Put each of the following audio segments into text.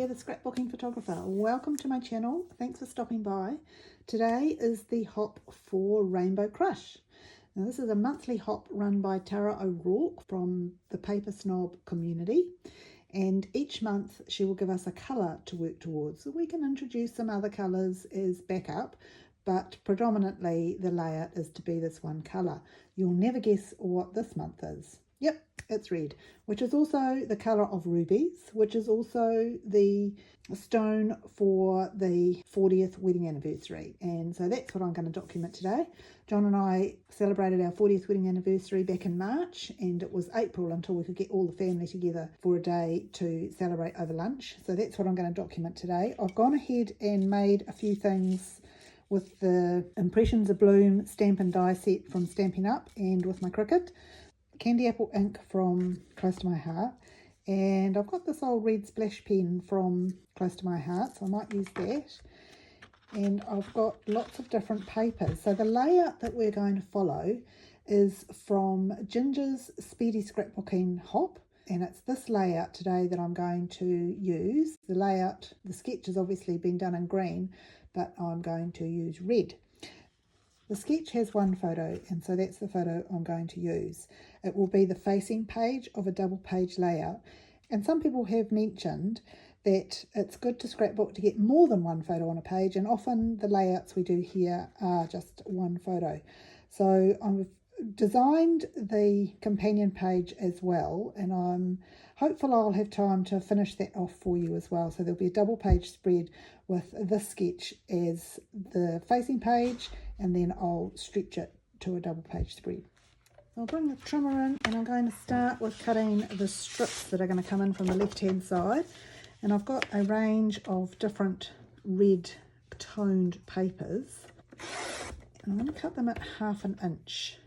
here, the Scrapbooking Photographer. Welcome to my channel. Thanks for stopping by. Today is the hop for Rainbow Crush. Now this is a monthly hop run by Tara O'Rourke from the Paper Snob community. And each month she will give us a colour to work towards. So we can introduce some other colours as backup, but predominantly the layout is to be this one colour. You'll never guess what this month is. Yep, it's red, which is also the colour of rubies, which is also the stone for the 40th wedding anniversary. And so that's what I'm going to document today. John and I celebrated our 40th wedding anniversary back in March, and it was April until we could get all the family together for a day to celebrate over lunch. So that's what I'm going to document today. I've gone ahead and made a few things with the Impressions of Bloom stamp and die set from Stampin' Up and with my Cricut. Candy apple ink from Close to My Heart, and I've got this old red splash pen from Close to My Heart, so I might use that. And I've got lots of different papers. So the layout that we're going to follow is from Ginger's Speedy Scrapbooking hop, and it's this layout today that I'm going to use. The layout, the sketch has obviously been done in green, but I'm going to use red. The sketch has one photo, and so that's the photo I'm going to use. It will be the facing page of a double page layout, and some people have mentioned that it's good to scrapbook to get more than one photo on a page, and often the layouts we do here are just one photo. So I've designed the companion page as well, and I'm hopeful I'll have time to finish that off for you as well. So there'll be a double page spread with this sketch as the facing page, and then I'll stretch it to a double page spread. I'll bring the trimmer in, and I'm going to start with cutting the strips that are going to come in from the left hand side. And I've got a range of different red toned papers, and I'm going to cut them at 1/2 inch.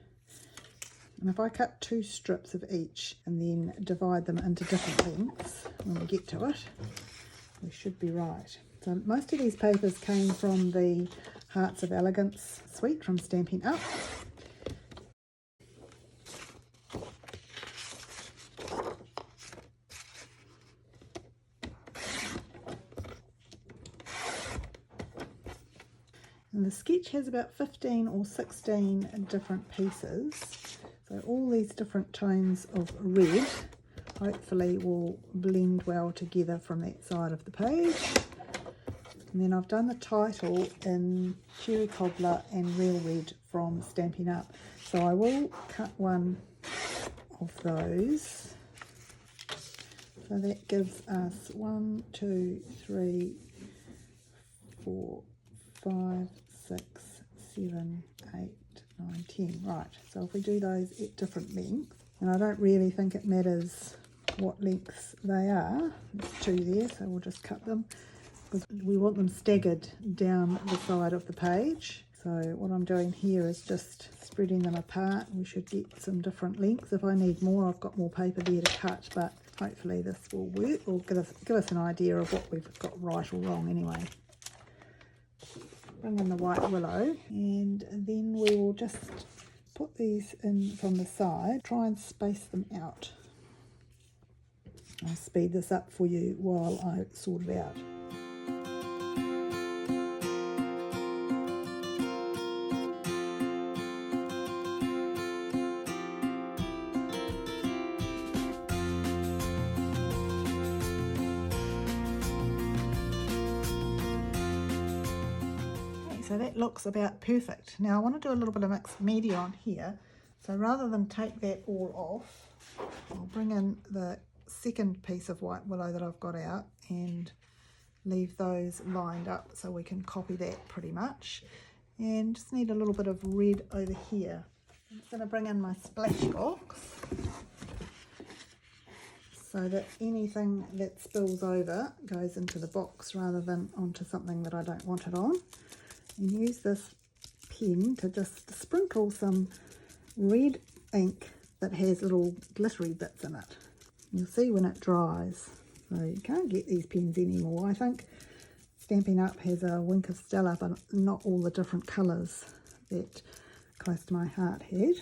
And if I cut 2 strips of each and then divide them into different lengths, when we get to it, we should be right. So most of these papers came from the Hearts of Elegance suite from Stampin' Up. And the sketch has about 15 or 16 different pieces. So all these different tones of red hopefully will blend well together from that side of the page. And then I've done the title in Cherry Cobbler and Real Red from Stampin' Up. So I will cut one of those. So that gives us 1, 2, 3, 4, 5, 6, 7, 8, 9, 10. Right, so if we do those at different lengths, and I don't really think it matters what lengths they are, there's 2 there, so we'll just cut them because we want them staggered down the side of the page. So what I'm doing here is just spreading them apart. We should get some different lengths. If I need more, I've got more paper there to cut, but hopefully this will work, or give us an idea of what we've got right or wrong anyway. Bring in the white willow, and then we will just put these in from the side, try and space them out. I'll speed this up for you while I sort it out. So that looks about perfect. Now I want to do a little bit of mixed media on here. So rather than take that all off, I'll bring in the second piece of white willow that I've got out and leave those lined up so we can copy that pretty much. And just need a little bit of red over here. I'm just going to bring in my splash box so that anything that spills over goes into the box rather than onto something that I don't want it on. And use this pen to just sprinkle some red ink that has little glittery bits in it. You'll see when it dries. So you can't get these pens anymore. I think Stampin' Up has a Wink of Stella, but not all the different colours that Close to My Heart had.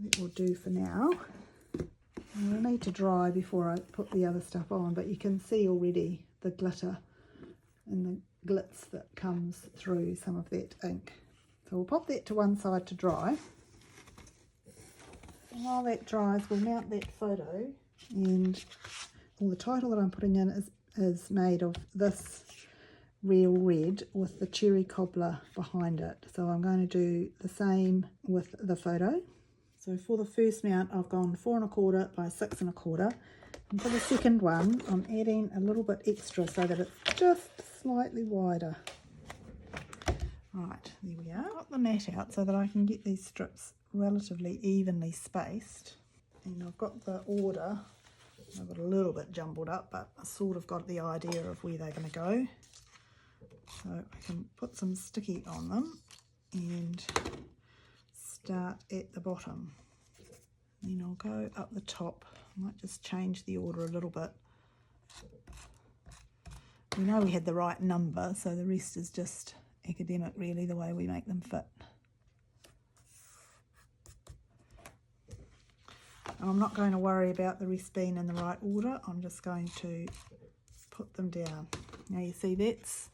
That will do for now. It'll need to dry before I put the other stuff on, but you can see already the glitter and the glitz that comes through some of that ink. So we'll pop that to one side to dry. And while that dries, we'll mount that photo, and the title that I'm putting in is made of this real red with the cherry cobbler behind it. So I'm going to do the same with the photo. So for the first mount, I've gone 4 1/4 by 6 1/4. And for the second one, I'm adding a little bit extra so that it's just slightly wider. Right, there we are. Got the mat out so that I can get these strips relatively evenly spaced. And I've got the order. I've got a little bit jumbled up, but I sort of got the idea of where they're going to go. So I can put some sticky on them and start at the bottom. Then I'll go up the top. I might just change the order a little bit. We know we had the right number, so the rest is just academic really, the way we make them fit. I'm not going to worry about the rest being in the right order. I'm just going to put them down. Now you see that's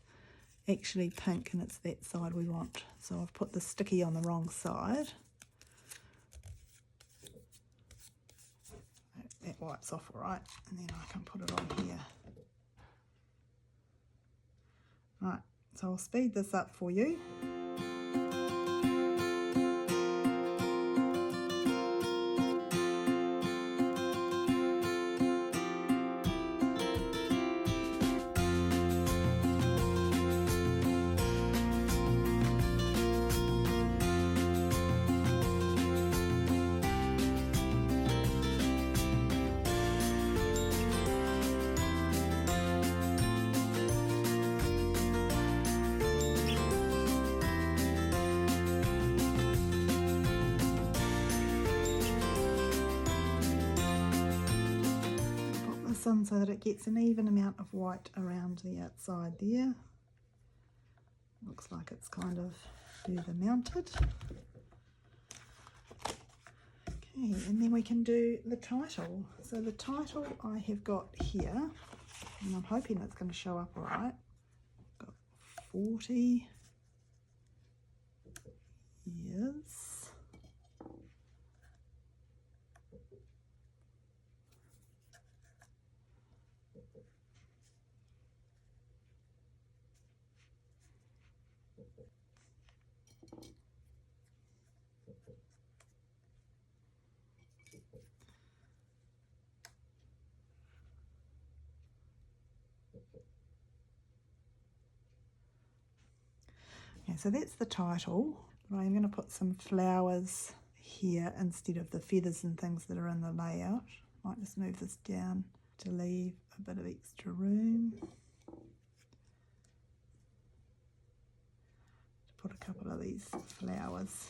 actually pink and it's that side we want. So I've put the sticky on the wrong side. That wipes off all right, and then I can put it on here. Right, so I'll speed this up for you. So that it gets an even amount of white around the outside there. Looks like it's kind of further mounted. Okay, and then we can do the title. So the title I have got here, and I'm hoping it's going to show up all right. Got 40 years. Okay, so that's the title. I'm going to put some flowers here instead of the feathers and things that are in the layout. Might just move this down to leave a bit of extra room. Put a couple of these flowers.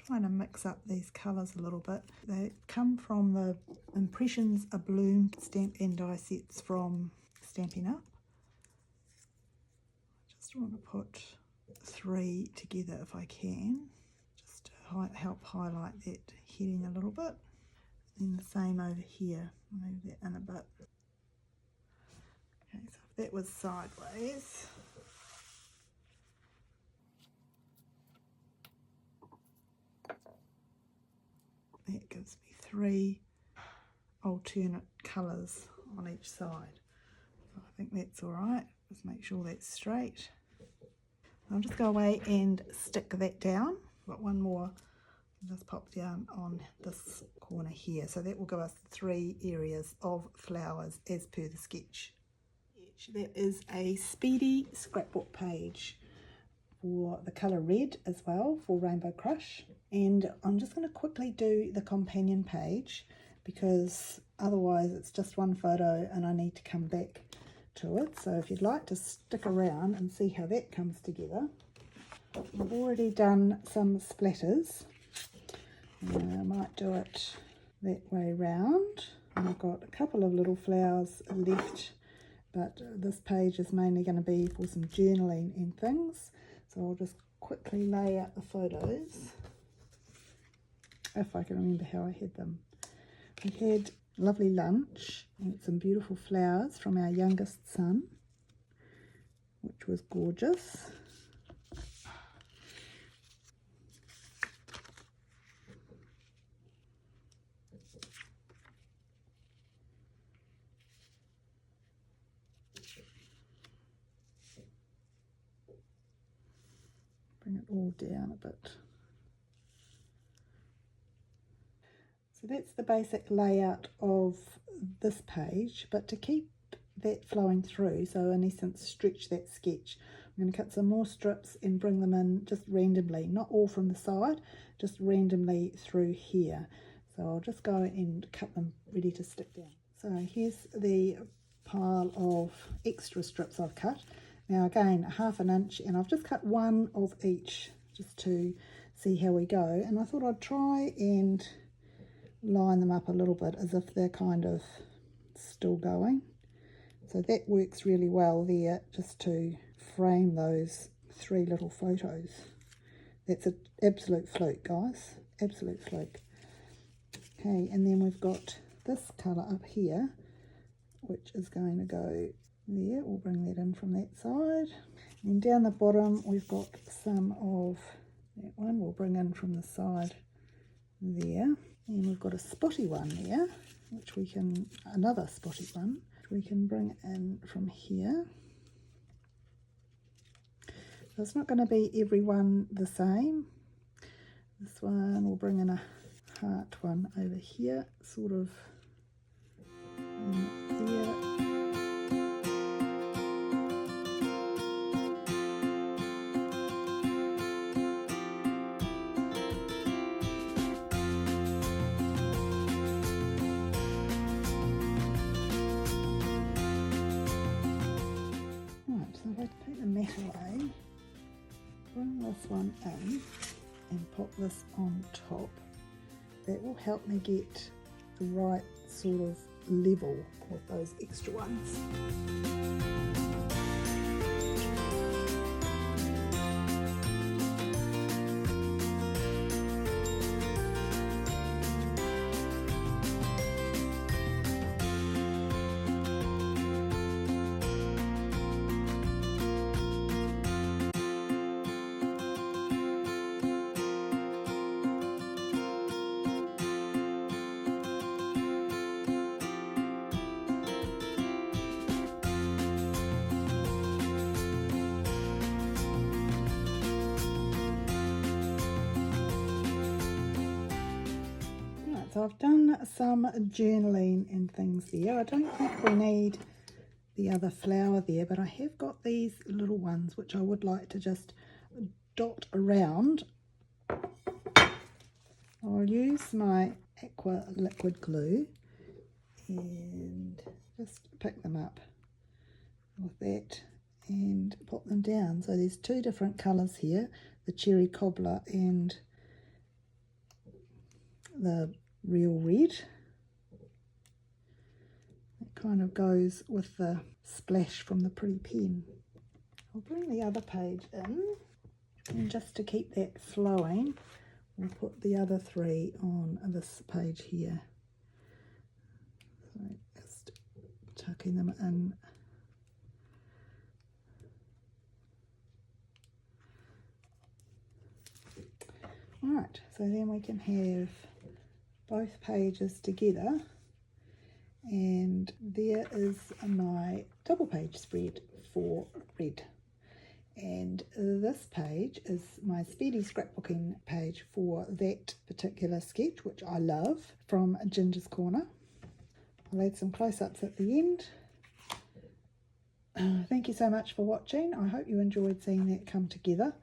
Trying to mix up these colours a little bit. They come from the Impressions A Bloom stamp and die sets from Stampin' Up. I just want to put 3 together if I can, just to help highlight that heading a little bit. And the same over here, move that in a bit. Okay, so if that was sideways, that gives me 3 alternate colours on each side. So I think that's all right. Just make sure that's straight. I'll just go away and stick that down. Got one more. I'll just pop down on this corner here. So that will give us 3 areas of flowers as per the sketch. That is a Speedy scrapbook page for the colour red as well for Rainbow Crush. And I'm just going to quickly do the companion page because otherwise it's just one photo and I need to come back to it. So if you'd like to stick around and see how that comes together. I've already done some splatters. I might do it that way round. And I've got a couple of little flowers left but this page is mainly going to be for some journaling and things. So I'll just quickly lay out the photos, if I can remember how I had them. We had lovely lunch and some beautiful flowers from our youngest son, which was gorgeous. Bring it all down a bit. So that's the basic layout of this page, but to keep that flowing through, so in essence stretch that sketch, I'm going to cut some more strips and bring them in just randomly, not all from the side, just randomly through here. So I'll just go and cut them ready to stick down. So here's the pile of extra strips I've cut. Now again, 1/2 inch, and I've just cut one of each just to see how we go, and I thought I'd try and line them up a little bit as if they're kind of still going. So that works really well there, just to frame those 3 little photos. That's an absolute fluke, guys, absolute fluke. Okay, and then we've got this colour up here, which is going to go there. We'll bring that in from that side. And down the bottom we've got some of that one, we'll bring in from the side there. And we've got a spotty one there, which we can, another spotty one, which we can bring in from here. So it's not going to be every one the same. This one, we'll bring in a heart one over here, sort of there. Away, bring this one in and pop this on top. That will help me get the right sort of level with those extra ones. So I've done some journaling and things there. I don't think we need the other flower there, but I have got these little ones which I would like to just dot around. I'll use my aqua liquid glue and just pick them up with that and pop them down. So there's 2 different colours here, the cherry cobbler and the real red. It kind of goes with the splash from the pretty pen. I'll bring the other page in, and just to keep that flowing, we'll put the other 3 on this page here. So just tucking them in. Alright, so then we can have both pages together, and there is my double page spread for red, and this page is my Speedy Scrapbooking page for that particular sketch, which I love, from Ginger's Corner. I'll add some close-ups at the end. Thank you so much for watching. I hope you enjoyed seeing that come together,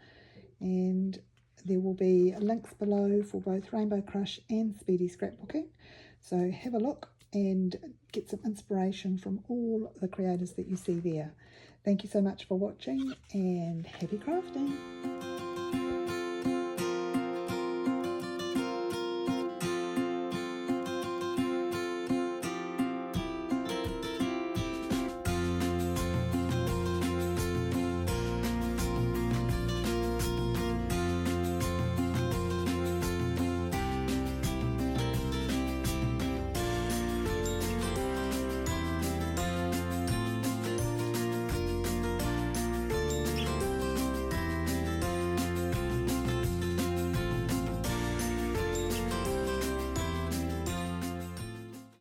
and there will be links below for both Rainbow Crush and Speedy Scrapbooking. So have a look and get some inspiration from all the creators that you see there. Thank you so much for watching, and happy crafting!